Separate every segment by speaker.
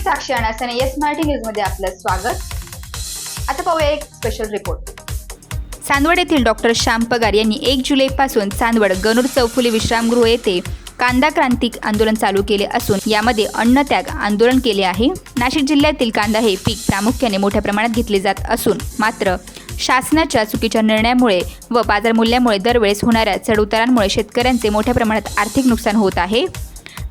Speaker 1: साक्षी अनासने yes Marathi news मध्ये आपलं स्वागत। आता पाहूया एक स्पेशल रिपोर्ट। चांदवड येथील डॉक्टर श्याम पगार यांनी 1 जुलैपासून चांदवड गणूर चौफुली विश्रामगृह येथे कांदा क्रांती आंदोलन चालू केले असून यामध्ये अन्नत्याग आंदोलन केले आहे। नाशिक जिल्ह्यातील कांदा हे पीक प्रामुख्याने मोठ्या प्रमाणात घेतले जात असून मात्र शासनाच्या चुकीच्या निर्णयामुळे व बाजारमूल्यामुळे दरवेळेस होणाऱ्या चढउतारांमुळे शेतकऱ्यांचे मोठ्या प्रमाणात आर्थिक नुकसान होत आहे।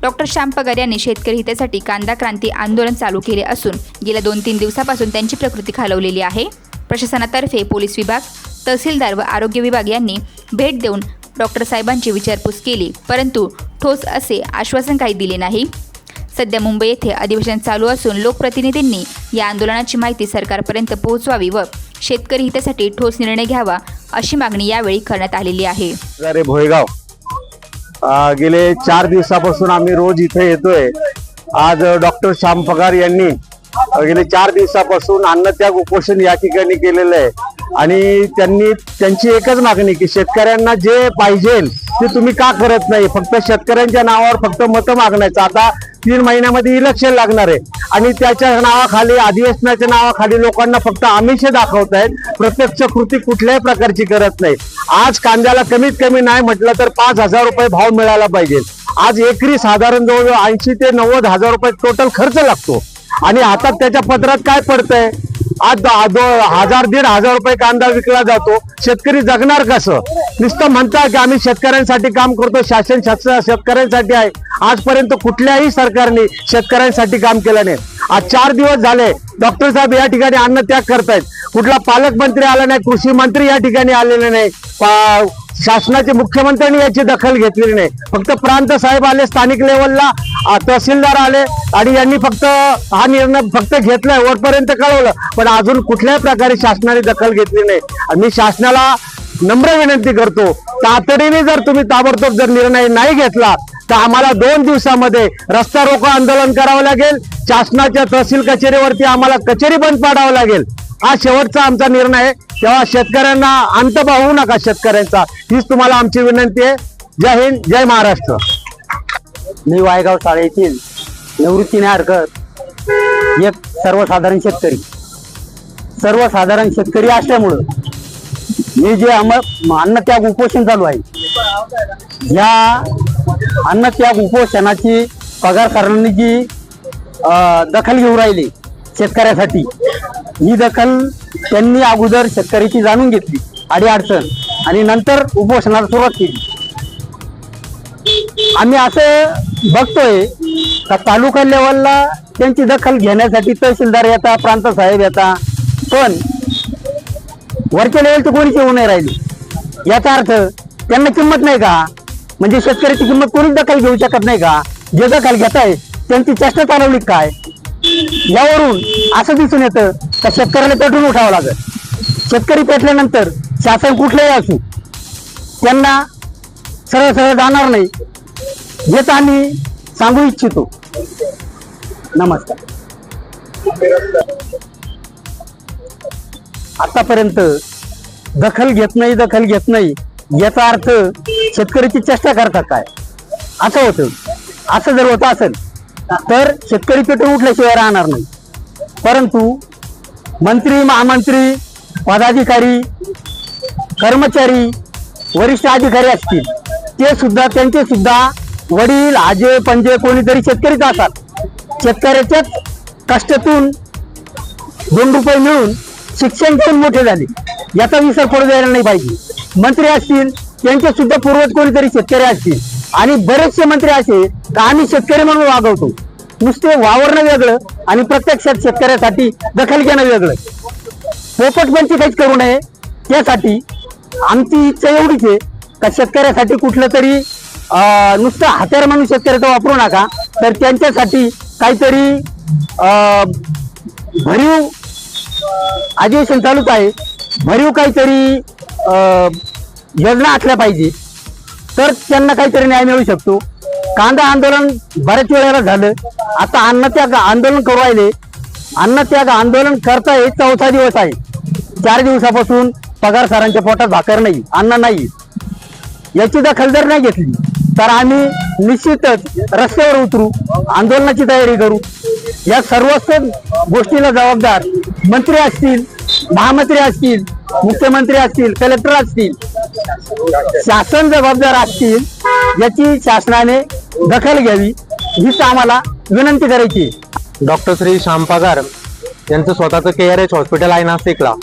Speaker 1: डॉक्टर श्याम पगार यांनी शेतकरी हितासाठी कांदा क्रांती आंदोलन चालू केले असून गेल्या 2-3 दिवसापासून त्यांची प्रकृती खालावलेली आहे। प्रशासनातर्फे पोलीस विभाग, तहसीलदार व आरोग्य विभाग यांनी भेट देऊन डॉक्टर साहेबांची विचारपूस केली, परंतु ठोस असे आश्वासन काही दिले नाही। सध्या मुंबई येथे अधिवेशन चालू असून लोकप्रतिनिधींनी या आंदोलनाची माहिती सरकारपर्यंत पोहोचवावी व शेतकरी हितासाठी ठोस निर्णय घ्यावा अशी मागणी यावेळी करण्यात आलेली आहे।
Speaker 2: भोयगाव गेले 4 दिवसापासून आम्ही रोज इथे येतोय। आज डॉक्टर श्याम पगार यांनी गेले 4 दिवसापासून अन्नत्याग उपोषण या ठिकाणी केलेलं आहे आणि त्यांची एकच मागणी की शेतकऱ्यांना जे पाहिजे ते तुम्ही का करत नाही, फक्त शेतकऱ्यांच्या नावावर फक्त मतं मागण्याचं। आता 3 महिन्यामध्ये इलेक्शन लागणार आहे आणि त्याच्या नावाखाली, अधिवेशनाच्या नावाखाली लोकांना फक्त आमिष दाखवतायत, प्रत्यक्ष कृती कुठल्याही प्रकारची करत नाही। आज कांद्याला कमीत कमी नाही म्हटलं तर 5,000 रुपये भाव मिळाला पाहिजे। आज एकरी साधारण जवळजवळ 80,000 ते 90,000 रुपये टोटल खर्च लागतो आणि आता त्याच्या पत्रात काय पडतंय, आज 1,000-1,500 रुपये कांदा विकला जातो। शेतकरी जगणार कसं? नुसतं म्हणता की आम्ही शेतकऱ्यांसाठी काम करतो, शासन शेतकऱ्यांसाठी आहे। आजपर्यंत कुठल्याही सरकारने शेतकऱ्यांसाठी काम केलं नाही। आज 4 दिवस झाले डॉक्टर साहेब या ठिकाणी अन्नत्याग करतायत, कुठला पालकमंत्री आला नाही, कृषी मंत्री या ठिकाणी आलेले नाही, शासनाचे मुख्यमंत्र्यांनी याची दखल घेतलेली नाही। फक्त प्रांत साहेब आले, स्थानिक लेवलला तहसीलदार आले आणि यांनी फक्त हा निर्णय फक्त घेतलाय, वरपर्यंत कळवलं, पण अजून कुठल्याही प्रकारे शासनाने दखल घेतली नाही। आणि मी शासनाला नम्र विनंती करतो, तातडीने जर तुम्ही ताबडतोब जर निर्णय नाही घेतला तर आम्हाला 2 दिवसामध्ये रस्ता रोको आंदोलन करावं लागेल। शासनाच्या तहसील कचेरीवरती आम्हाला कचेरी बंद पाडावं लागेल। हा शेवटचा आमचा निर्णय आहे। तेव्हा शेतकऱ्यांना अंत पाहू नका शेतकऱ्यांचा, हीच तुम्हाला आमची विनंती आहे। जय हिंद, जय महाराष्ट्र।
Speaker 3: मी वायगाव शाळेतील निवृत्तीने हरकत एक सर्वसाधारण शेतकरी असल्यामुळं मी जे अन्नत्याग उपोषण चालू आहे, या अन्नत्याग उपोषणाची पगारदारांनी जी दखल घेऊन राहिली शेतकऱ्यासाठी, ही दखल त्यांनी अगोदर शेतकऱ्याची जाणून घेतली अडीअडचण आणि नंतर उपोषणाला सुरुवात केली। आम्ही असं बघतोय का तालुका लेवलला त्यांची दखल घेण्यासाठी तहसीलदार येतात, प्रांत साहेब येतात, पण वरच्या लेवलची कोणीच येऊ नाही राहिली। याचा अर्थ त्यांना किंमत नाही का? म्हणजे शेतकऱ्याची किंमत कोणीच दखल घेऊ शकत नाही का? जे दखल घेत आहे त्यांची चेष्टा चालवली काय? यावरून असं दिसून येतं का शेतकऱ्याला पेटून उठावं लागत। शेतकरी पेटल्यानंतर शासन कुठलंही असू त्यांना सरळ जाणार नाही, हेच आम्ही सांगू इच्छितो। नमस्कार। आतापर्यंत दखल घेत नाही याचा अर्थ शेतकऱ्याची चेष्टा करतात काय? असं होतं। असं जर होत असेल तर शेतकरी पेटून उठल्याशिवाय राहणार नाही, परंतु मंत्री, महामंत्री, पदाधिकारी, कर्मचारी, वरिष्ठ अधिकारी असतील ते सुद्धा, त्यांचे सुद्धा वडील, आजे, पंजे कोणीतरी शेतकरीच असतात। शेतकऱ्याच्याच कष्टातून 2 रुपये मिळून शिक्षण घेऊन मोठे झाले, याचा विसर पडू द्यायला नाही पाहिजे। मंत्री असतील त्यांचे सुद्धा पूर्वज कोणीतरी शेतकरी असतील आणि बरेचसे मंत्री असे तर आम्ही शेतकरी म्हणून वागवतो, नुसते वावरणं वेगळं आणि प्रत्यक्षात शेतकऱ्यासाठी दखल घेणं वेगळं। पोपटपंची काहीच करू नये, त्यासाठी आमची इच्छा एवढीच आहे का शेतकऱ्यासाठी कुठलं तरी नुसतं हत्यार म्हणून शेतकऱ्याचं वापरू नका, तर त्यांच्यासाठी काहीतरी भरीव अधिवेशन चालूच आहे, भरीव काहीतरी योजना असल्या पाहिजे, तर त्यांना काहीतरी न्याय मिळू शकतो। कांदा आंदोलन बऱ्याच वेळेला झालं, आता अन्नत्याग आंदोलन करू राहिले। अन्नत्याग आंदोलन करताय 4था दिवस आहे। 4 दिवसापासून पगारदारांच्या पोटात भाकर नाही, अन्न नाही। याची दखल जर नाही घेतली तर आम्ही निश्चितच रस्त्यावर उतरू, आंदोलनाची तयारी करू। या सर्वच गोष्टीला जबाबदार मंत्री असतील, महामंत्री असतील, मुख्यमंत्री असतील, कलेक्टर असतील, शासन जबाबदार असतील, याची शासनाने दखल घ्यावी हीच आम्हाला विनंती करायची.
Speaker 4: डॉक्टर श्री श्याम पगार यांचं स्वतःचं KRH हॉस्पिटल आहे नाशिकला.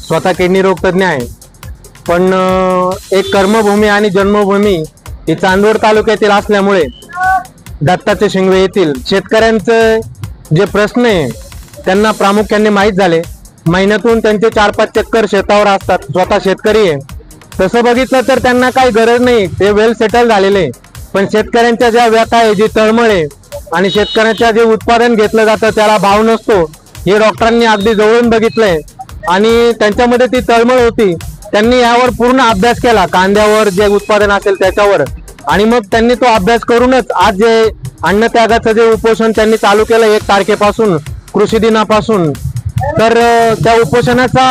Speaker 4: स्वतः किडनी रोग तज्ज्ञ आहे, पण एक कर्मभूमी आणि जन्मभूमी ही चांदवड तालुक्यातील असल्यामुळे दत्ताचे शिंगवे येथील शेतकऱ्यांचे जे प्रश्न आहे त्यांना प्रामुख्याने माहीत झाले. महिन्यातून त्यांचे 4-5 चक्कर शेतावर असतात. स्वतः शेतकरी आहे. तसं बघितलं तर त्यांना काही गरज नाही, ते वेल सेटल झालेले. पण शेतकऱ्यांच्या ज्या व्यथा आहे, जी तळमळ आहे आणि शेतकऱ्याच्या जे उत्पादन घेतलं जातं त्याला भाव नसतो, हे डॉक्टरांनी अगदी जवळून बघितलंय आणि त्यांच्यामध्ये ती तळमळ होती. त्यांनी यावर पूर्ण अभ्यास केला, कांद्यावर जे उत्पादन असेल त्याच्यावर, आणि मग त्यांनी तो अभ्यास करूनच आज जे अन्नत्यागाचं जे उपोषण त्यांनी चालू केलं 1 तारखेपासून, कृषी दिनापासून, तर त्या उपोषणाचा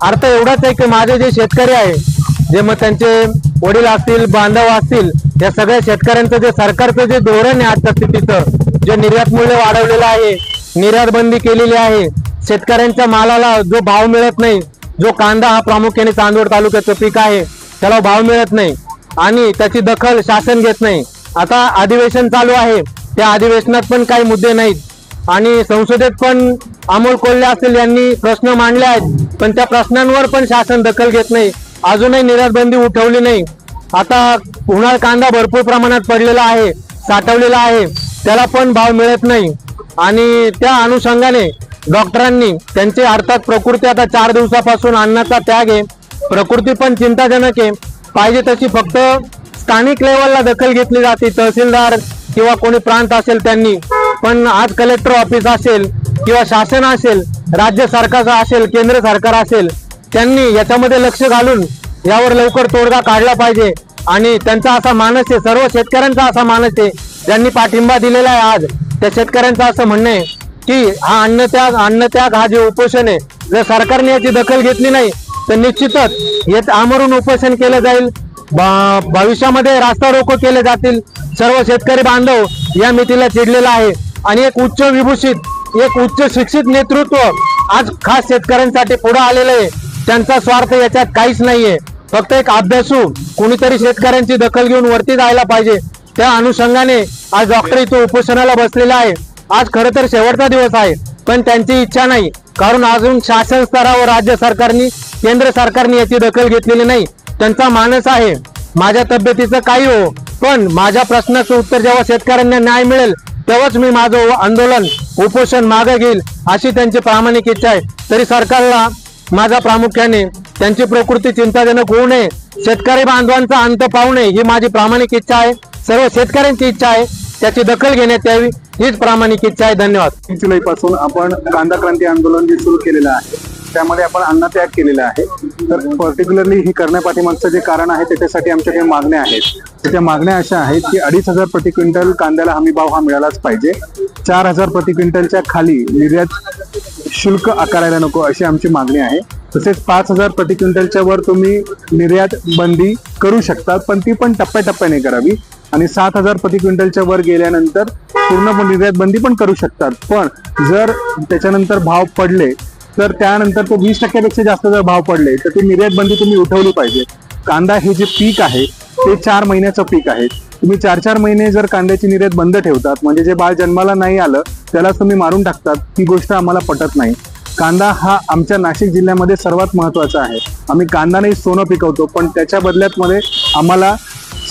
Speaker 4: अर्थ एवढाच आहे की माझे जे शेतकरी आहे, जे मग त्यांचे वडील असतील, बांधव असतील, या सगळ्या शेतकऱ्यांचं जे सरकारचं जे धोरण आहे आजच्या स्थितीचं, जे निर्यात मूल्य वाढवलेलं आहे, निर्यात बंदी केलेली आहे, शेतकऱ्यांच्या मालाला जो भाव मिळत नाही, जो कांदा हा प्रामुख्याने चांदवड तालुक्याचं पीक आहे त्याला भाव मिळत नाही आणि त्याची दखल शासन घेत नाही. आता अधिवेशन चालू आहे, त्या अधिवेशनात पण काही मुद्दे नाहीत आणि संसदेत पण अमोल कोल्हे असतील यांनी प्रश्न मांडले आहेत, पण त्या प्रश्नांवर पण शासन दखल घेत नाही. अजूनही निर्यात बंदी उठवली नाही. आता उन्हाळ कांदा भरपूर प्रमाणात पडलेला आहे, साठवलेला आहे, त्याला पण भाव मिळत नाही आणि त्या अनुषंगाने डॉक्टरांनी त्यांचे अर्थात प्रकृती आता 4 दिवसापासून अन्नाचा त्याग आहे, प्रकृती पण चिंताजनक आहे. पाहिजे तशी फक्त स्थानिक लेवलला दखल घेतली जाते, तहसीलदार किंवा कोणी प्रांत असेल त्यांनी, पण आज कलेक्टर ऑफिस असेल किंवा शासन असेल, राज्य सरकार असेल, केंद्र सरकार असेल, त्यांनी याच्यामध्ये लक्ष घालून यावर लवकर तोडगा काढला पाहिजे. आणि त्यांचा असा मानस आहे, सर्व शेतकऱ्यांचा असा मानस आहे, ज्यांनी पाठिंबा दिलेला आहे आज, त्या शेतकऱ्यांचं असं म्हणणं आहे की हा अन्नत्याग हा जे उपोषण आहे, जर सरकारने याची दखल घेतली नाही तर निश्चितच हे आमरून उपोषण केलं जाईल. भविष्यामध्ये रास्ता रोको केले जातील. सर्व शेतकरी बांधव या मितीला चिडलेला आहे आणि एक उच्च विभूषित, एक उच्च शिक्षित नेतृत्व आज खास शेतकऱ्यांसाठी पुढे आलेलं आहे. त्यांचा स्वार्थ याच्यात काहीच नाहीये, फक्त एक अभ्यासू कोणीतरी शेतकऱ्यांची दखल घेऊन वरती जायला पाहिजे. त्या अनुषंगाने आज डॉक्टर इथं उपोषणाला बसलेला आहे. आज खरं तर शेवटचा दिवस आहे, पण त्यांची इच्छा नाही, कारण अजून शासन स्तरावर राज्य सरकारने, केंद्र सरकारने याची दखल घेतलेली नाही. त्यांचा मानस आहे माझ्या तब्येतीचं काही हो, पण माझ्या प्रश्नाचं उत्तर जेव्हा शेतकऱ्यांना न्याय मिळेल तेव्हाच मी माझं आंदोलन, उपोषण मागे घेईल, अशी त्यांची प्रामाणिक इच्छा आहे. तरी सरकारला माझा प्रामुख्याने त्यांची प्रकृती चिंताजनक होऊ नये, शेतकरी बांधवांचा अंत पाहू नये, ही माझी प्रामाणिक इच्छा आहे. सर्व शेतकऱ्यांची इच्छा आहे, त्याची दखल घेण्यात यावी, हीच प्रामाणिक इच्छा आहे. धन्यवाद.
Speaker 2: 1 जुलैपासून आपण कांदा क्रांती आंदोलन जे सुरू केलेलं आहे त्यामध्ये आपण अन्नत्याग केलेला आहे. तर पर्टिक्युलरली ही करण्यापाठीमागचं जे कारण आहे त्याच्यासाठी आमच्या काही मागण्या आहेत. त्याच्या मागण्या अशा आहेत की 2,500 प्रति क्विंटल कांद्याला हमी भाव हा मिळालाच पाहिजे. 4,000 प्रति क्विंटलच्या खाली निर्यात शुल्क आकारायला नको अशी आमची मागणी आहे. तसेच 5,000 प्रति क्विंटलच्या वर तुम्ही निर्यात बंदी करू शकता, पण ती पण टप्प्याटप्प्याने करावी. आणि 7,000 प्रति क्विंटलच्या वर गेल्यानंतर पूर्ण निर्यात बंदी पण करू शकतात. पण जर त्याच्यानंतर भाव पडले तर त्यानंतर तो 20% जास्त जर भाव पडले तर ती निर्यात बंदी तुम्ही उठवली पाहिजे. कांदा हे जे पीक आहे ते 4 महिन्याचं पीक आहे. तुम्ही 4-4 महिने जर कांद्याची निर्यात बंद ठेवतात, म्हणजे जे बाळ जन्माला नाही आलं त्यालाच तुम्ही मारून टाकतात, ही गोष्ट आम्हाला पटत नाही. कांदा हा आमच्या नाशिक जिल्ह्यामध्ये सर्वात महत्वाचा आहे. आम्ही कांदा नाही सोनं पिकवतो, पण त्याच्या बदल्यात मध्ये आम्हाला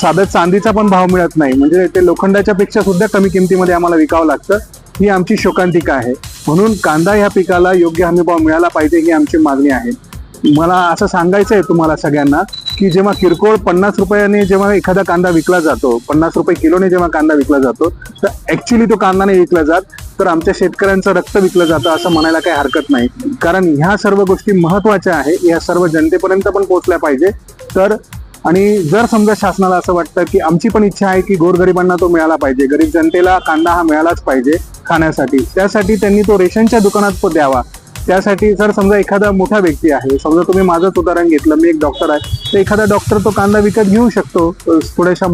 Speaker 2: साधं चांदीचा पण भाव मिळत नाही, म्हणजे ते लोखंडाच्या पेक्षा सुद्धा कमी किमतीमध्ये आम्हाला विकावं लागतं. ही आमची शोकांतिका आहे. म्हणून कांदा ह्या पिकाला योग्य हमी भाव मिळाला पाहिजे, ही आमची मागणी आहे. मला असं सांगायचं आहे तुम्हाला सगळ्यांना की जेव्हा किरकोळ 50 रुपयाने जेव्हा एखादा कांदा विकला जातो, 50 रुपये किलोने जेव्हा कांदा विकला जातो, तर ऍक्च्युली तो कांदा नाही विकला जात, तर आमच्या शेतकऱ्यांचं रक्त विकलं जातं असं म्हणायला काही हरकत नाही. कारण ह्या सर्व गोष्टी महत्वाच्या आहे, या सर्व जनतेपर्यंत पण पोहोचल्या पाहिजे. तर आणि जर समजा शासनाला असं वाटतं की आमची पण इच्छा आहे की गोरगरिबांना तो मिळाला पाहिजे, गरीब जनतेला कांदा हा मिळालाच पाहिजे खाण्यासाठी, त्यासाठी त्यांनी तो रेशनच्या दुकानात द्यावा.
Speaker 5: त्यासाठी जर समजा एखादा मोठा व्यक्ती आहे, समजा तुम्ही माझंच उदाहरण घेतलं, मी एक डॉक्टर आहे, तर एखादा डॉक्टर तो कांदा विकत घेऊ शकतो थोड्याशा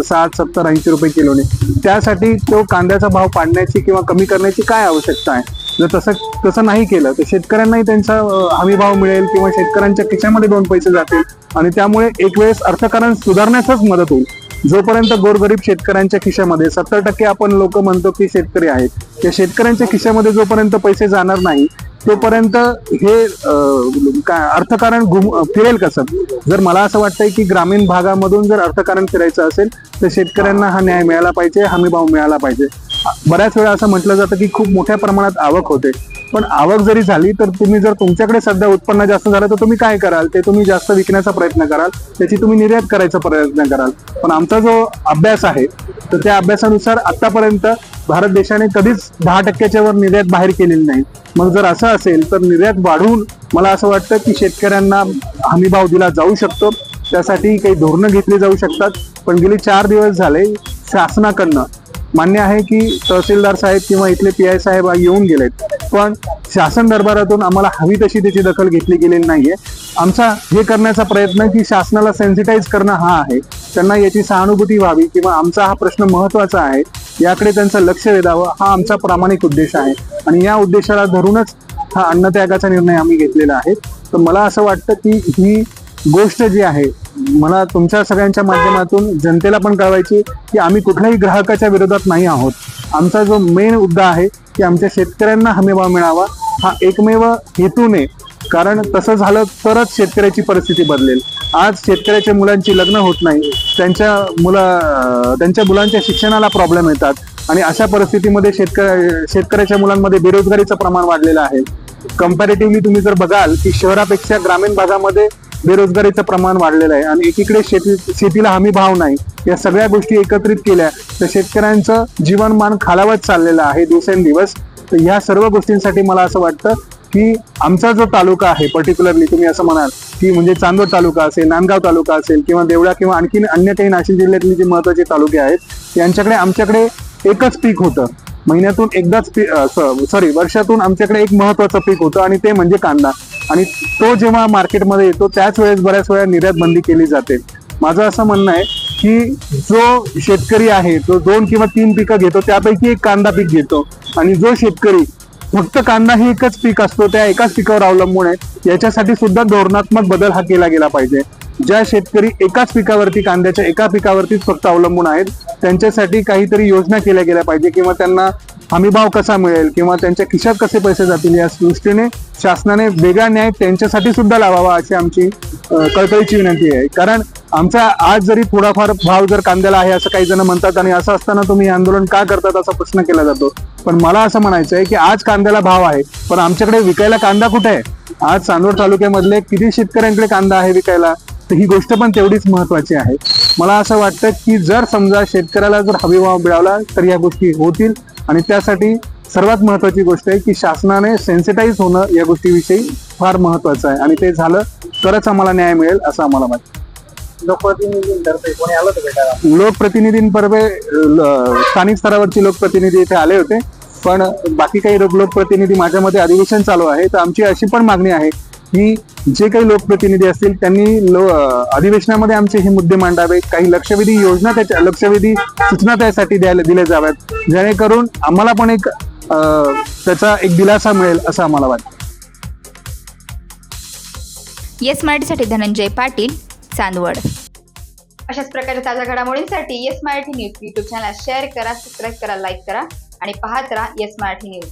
Speaker 5: 60, 70, 80 रुपये किलोने. त्यासाठी तो कांद्याचा भाव पाडण्याची किंवा कमी करण्याची काय आवश्यकता आहे? जर तसं नाही केलं तर शेतकऱ्यांनाही त्यांचा हमी भाव मिळेल किंवा शेतकऱ्यांच्या खिशामध्ये 2 पैसे जातील आणि त्यामुळे एक वेळेस अर्थकारण सुधारण्यासच मदत होईल. जोपर्यंत गोरगरीब शेतकऱ्यांच्या खिशामध्ये 70% आपण लोक म्हणतो की शेतकरी आहेत, त्या शेतकऱ्यांच्या खिशामध्ये जोपर्यंत पैसे जाणार नाही तोपर्यंत हे अर्थकारण फिरेल कसं? जर मला असं वाटतंय की ग्रामीण भागामधून जर अर्थकारण फिरायचं असेल तर शेतकऱ्यांना हा न्याय मिळाला पाहिजे, हमी भाव मिळाला पाहिजे. बऱ्याच वेळा असं म्हटलं जातं की खूप मोठ्या प्रमाणात आवक होते, पण आवक जरी झाली तर तुम्ही जर तुमच्याकडे सध्या उत्पन्न जास्त झालं तर तुम्ही काय कराल? ते तुम्ही जास्त विकण्याचा प्रयत्न कराल, त्याची तुम्ही निर्यात करायचा प्रयत्न कराल. पण आमचा जो अभ्यास आहे तर त्या अभ्यासानुसार आतापर्यंत भारत देशाने कधीच 10%च्या वर निर्यात बाहेर केलेली नाही. मग जर असं असेल तर निर्यात वाढवून मला असं वाटतं की शेतकऱ्यांना हमी भाव दिला जाऊ शकतो. त्यासाठी काही धोरणं घेतली जाऊ शकतात. पण गेले 4 दिवस झाले शासनाकडनं, मान्य आहे की तहसीलदार साहेब किंवा इथले PI साहेब येऊन गेलेत, पण शासन दरबारातून आम्हाला हवी तशी त्याची दखल घेतली गेलेली नाहीये. आमचा हे करण्याचा प्रयत्न की शासनाला सेन्सिटाईज करणं हा आहे, त्यांना याची सहानुभूती व्हावी किंवा आमचा हा प्रश्न महत्वाचा आहे याकडे त्यांचं लक्ष वेधावं, हा आमचा प्रामाणिक उद्देश आहे आणि या उद्देशाला धरूनच हा अन्नत्यागाचा निर्णय आम्ही घेतलेला आहे. तर मला असं वाटतं की ही गोष्ट जी आहे मला तुमच्या सगळ्यांच्या माध्यमातून जनतेला पण कळवायची की आम्ही कुठल्याही ग्राहकाच्या विरोधात नाही आहोत. आमचा जो मेन मुद्दा आहे की आमच्या शेतकऱ्यांना हमीभाव मिळावा हा एकमेव हेतूने, कारण तसं झालं तरच शेतकऱ्याची परिस्थिती बदलेल. आज शेतकऱ्याच्या मुलांची लग्न होत नाही, त्यांच्या मुलांच्या शिक्षणाला प्रॉब्लेम येतात आणि अशा परिस्थितीमध्ये शेतकऱ्याच्या मुलांमध्ये बेरोजगारीचं प्रमाण वाढलेलं आहे. कंपॅरेटिव्हली तुम्ही जर बघाल की शहरापेक्षा ग्रामीण भागामध्ये बेरोजगारीचं प्रमाण वाढलेलं आहे आणि एकीकडे शेतीला हमी भाव नाही. या सगळ्या गोष्टी एकत्रित केल्या तर शेतकऱ्यांचं जीवनमान खालावत चाललेलं आहे दिवसेंदिवस. तर ह्या सर्व गोष्टींसाठी मला असं वाटतं की आमचा जो तालुका आहे, पर्टिक्युलरली तुम्ही असं म्हणाल की म्हणजे चांदवड तालुका असेल, नांदगाव तालुका असेल किंवा देवळा किंवा आणखी अन्य काही नाशिक जिल्ह्यातली जी महत्वाचे तालुके आहेत यांच्याकडे आमच्याकडे एकच पीक होतं. महिन्यातून एकदाच वर्षातून आमच्याकडे एक महत्वाचं पीक होतं आणि ते म्हणजे कांदा. आणि तो जेव्हा मार्केटमध्ये येतो त्याच वेळेस बऱ्याच वेळा निर्यात बंदी केली जाते. माझं असं म्हणणं आहे की जो शेतकरी आहे तो 2 किंवा 3 पिकं घेतो त्यापैकी एक कांदा पीक घेतो आणि जो शेतकरी फक्त कांदा ही एकच पीक असतो त्या एकाच पिकावर अवलंबून आहे, याच्यासाठी सुद्धा धोरणात्मक बदल हा केला गेला पाहिजे. ज्या शेतकरी एकाच पिकावरती, कांद्याच्या एका पिकावरतीच फक्त अवलंबून आहेत त्यांच्यासाठी काहीतरी योजना केल्या गेल्या पाहिजे किंवा त्यांना हमीभाव कसा मिळेल किंवा त्यांच्या खिशात कसे पैसे जातील या दृष्टीने शासनाने वेगळा न्याय त्यांच्यासाठी सुद्धा लावावा अशी आमची कळकळीची विनंती आहे. कारण आमचा आज जरी थोडाफार भाव जर कांद्याला आहे असं काही जण म्हणतात आणि असं असताना तुम्ही आंदोलन का करतात असा प्रश्न केला जातो. पण मला असं म्हणायचं आहे की आज कांद्याला भाव आहे पण आमच्याकडे विकायला कांदा कुठे आहे? आज चांदवड तालुक्यामधले किती शेतकऱ्यांकडे कांदा आहे विकायला? तर ही गोष्ट पण तेवढीच महत्वाची आहे. मला असं वाटतं की जर समजा शेतकऱ्याला जर हमीभाव मिळाला तर या गोष्टी होतील आणि त्यासाठी सर्वात महत्वाची गोष्ट आहे की शासनाने सेन्सिटाईज होणं या गोष्टीविषयी फार महत्वाचं आहे आणि ते झालं तरच आम्हाला न्याय मिळेल असं आम्हाला वाटतं.
Speaker 3: लोकप्रतिनिधींतर्फे कोणी आलं होतं भेटायला?
Speaker 5: लोकप्रतिनिधींपर्वे स्थानिक स्तरावरचे लोकप्रतिनिधी इथे आले होते, पण बाकी काही लोकप्रतिनिधी माझ्यामध्ये अधिवेशन चालू आहे तर आमची अशी पण मागणी आहे की जे काही लोकप्रतिनिधी असतील त्यांनी अधिवेशनामध्ये आमचे हे मुद्दे मांडावे, काही लक्षवेधी योजना लक्षवेधी सूचना त्यासाठी दिल्या जाव्यात जेणेकरून आम्हाला पण एक त्याचा एक दिलासा मिळेल असं आम्हाला वाटतं.
Speaker 1: येस मराठीसाठी धनंजय पाटील, चांदवड. अशाच प्रकारच्या ताज्या घडामोडींसाठी yes Marathi news YouTube channel share करा, सबस्क्राईब करा, लाईक करा आणि पाहत राहा येस मराठी न्यूज.